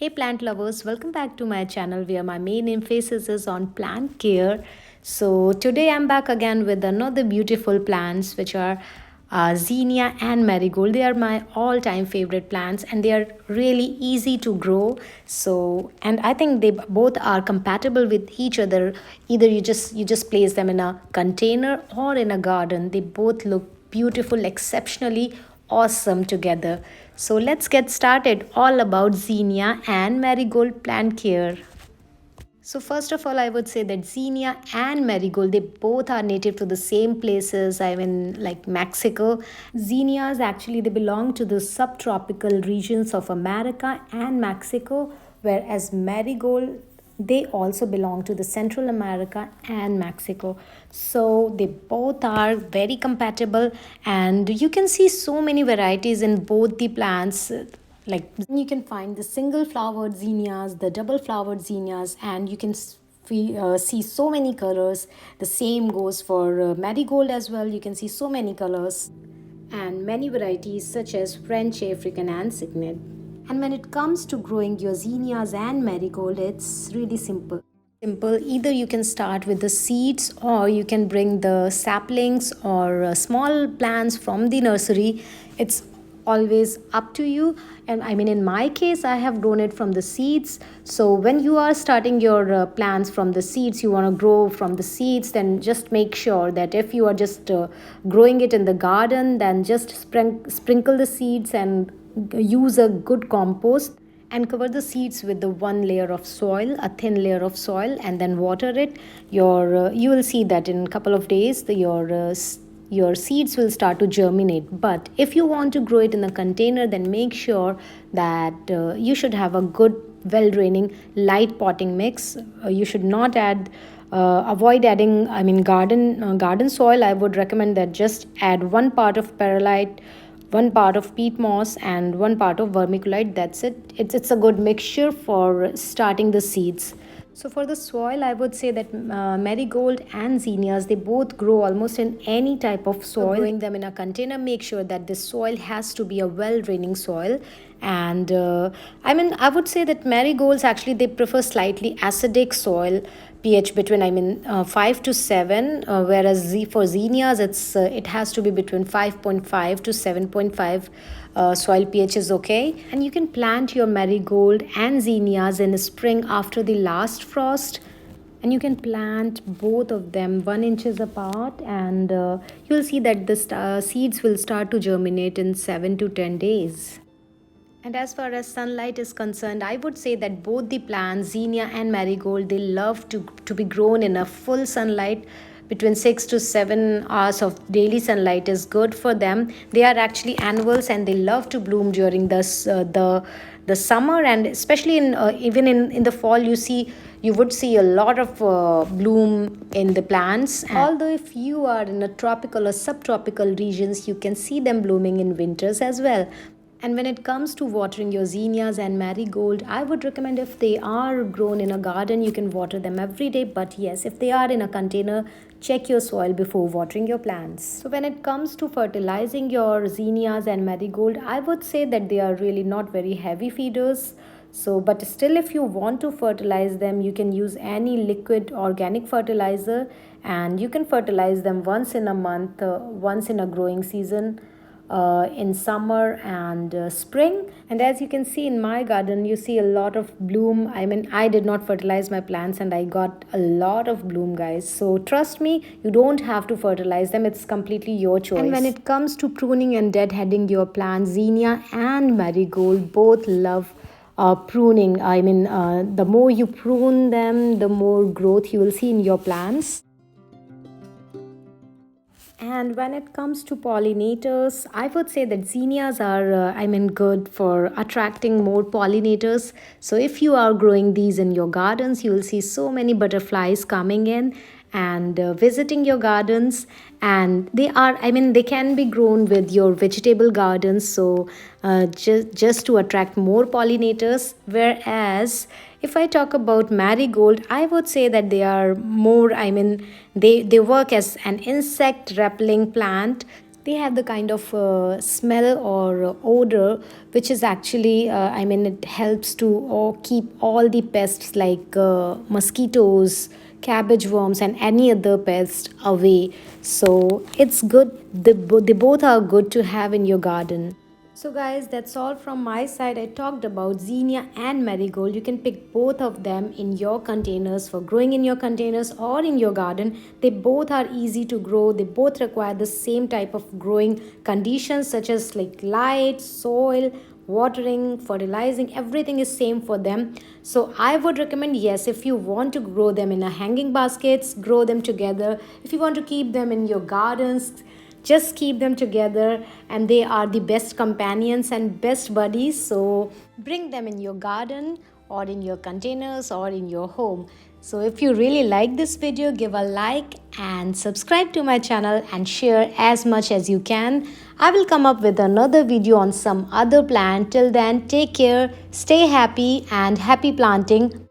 Hey plant lovers, welcome back to my channel where my main emphasis is on plant care. So today I'm back again with another beautiful plants which are Zinnia and Marigold. They are my all-time favorite plants and they are really easy to grow. So and I think they both are compatible with each other. Either you just place them in a container or in a garden. They both look beautiful, exceptionally awesome together. So let's get started all about Zinnia and Marigold plant care. So first of all, I would say that Zinnia and Marigold, they both are native to the same places. I mean, like Mexico. Zinnias actually they belong to the subtropical regions of America and Mexico, whereas Marigold they also belong to the Central America and Mexico. So they both are very compatible, and you can see so many varieties in both the plants. Like you can find the single flowered zinnias, the double flowered zinnias, and you can see so many colors. The same goes for marigold as well. You can see so many colors and many varieties such as French, African, and Signet. And when it comes to growing your zinnias and marigold, it's really simple. Either you can start with the seeds or you can bring the saplings or small plants from the nursery. It's always up to you, and I mean in my case I have grown it from the seeds. So when you are starting your plants from the seeds, you want to grow from the seeds, then just make sure that if you are just growing it in the garden, then just sprinkle the seeds and use a good compost and cover the seeds with the one layer of soil, a thin layer of soil, and then water it. You will see that in a couple of days your seeds will start to germinate. But if you want to grow it in a container, then make sure that you should have a good well draining light potting mix. You should not add avoid adding, I mean, garden soil. I would recommend that just add one part of perlite, one part of peat moss, and one part of vermiculite. That's it. It's a good mixture for starting the seeds. So for the soil, I would say that marigold and zinnias, they both grow almost in any type of soil. So growing them in a container, make sure that the soil has to be a well draining soil. And I mean, I would say that marigolds actually they prefer slightly acidic soil, pH between, I mean, 5 to 7, whereas for zinnias it has to be between 5.5 to 7.5. Soil pH is okay, and you can plant your marigold and zinnias in the spring after the last frost, and you can plant both of them 1 inches apart, and you'll see that the seeds will start to germinate in 7 to 10 days. And as far as sunlight is concerned, I would say that both the plants, Zinnia and Marigold, they love to be grown in a full sunlight. Between 6 to 7 hours of daily sunlight is good for them. They are actually annuals and they love to bloom during the summer, and especially in even in the fall you would see a lot of bloom in the plants. And although if you are in a tropical or subtropical regions, you can see them blooming in winters as well. And when it comes to watering your zinnias and marigold, I would recommend if they are grown in a garden, you can water them every day. But yes, if they are in a container, check your soil before watering your plants. So when it comes to fertilizing your zinnias and marigold, I would say that they are really not very heavy feeders. So, but still, if you want to fertilize them, you can use any liquid organic fertilizer, and you can fertilize them once in a month, once in a growing season, in summer and spring. And as you can see in my garden, you see a lot of bloom. I mean, I did not fertilize my plants and I got a lot of bloom, guys. So trust me, you don't have to fertilize them. It's completely your choice. And when it comes to pruning and deadheading your plants, zinnia and marigold both love pruning. I mean, the more you prune them, the more growth you will see in your plants. And when it comes to pollinators, I would say that zinnias are, I mean, good for attracting more pollinators. So if you are growing these in your gardens, you will see so many butterflies coming in and visiting your gardens. And they are, I mean, they can be grown with your vegetable gardens. So just to attract more pollinators. Whereas if I talk about marigold, I would say that they are more, I mean, they work as an insect repelling plant. They have the kind of smell or odor which is actually it helps to keep all the pests like mosquitoes, cabbage worms and any other pest away. So it's good, they both are good to have in your garden. So guys, that's all from my side. I talked about zinnia and marigold. You can pick both of them in your containers for growing in your containers or in your garden. They both are easy to grow. They both require the same type of growing conditions such as like light, soil, watering, fertilizing. Everything is same for them. So I would recommend, yes, if you want to grow them in a hanging baskets, grow them together. If you want to keep them in your gardens, just keep them together, and they are the best companions and best buddies. So bring them in your garden or in your containers or in your home. So if you really like this video, give a like and subscribe to my channel and share as much as you can. I will come up with another video on some other plant. Till then, take care, stay happy and happy planting.